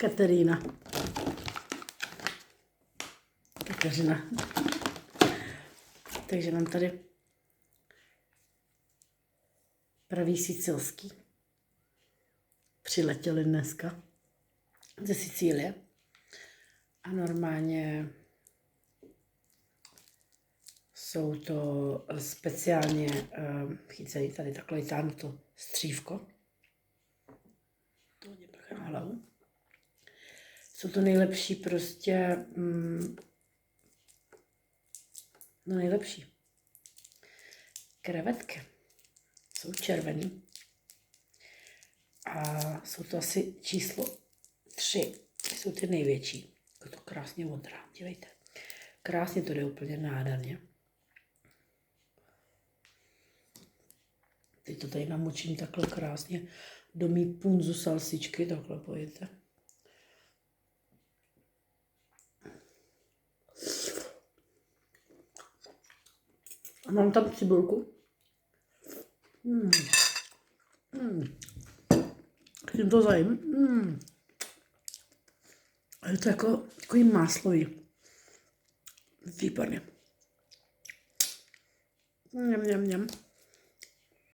Kateřina. Takže mám tady pravý sicilský. Přiletěli dneska ze Sicílie. A normálně jsou to speciálně chycejí tady takhle to střívko. To hodně prchá na hlavu. Jsou to nejlepší prostě, no nejlepší. Krevetky jsou červený. A jsou to asi číslo 3. Jsou ty největší. Je to krásně modrá, dívejte. Krásně to jde úplně nádherně. Teď to tady namočím takhle krásně do mý punzu salsičky, takhle pojďte. A mám tam cibulku. Tím to zajím. A je to jako takový máslový. Výborně. Mňam.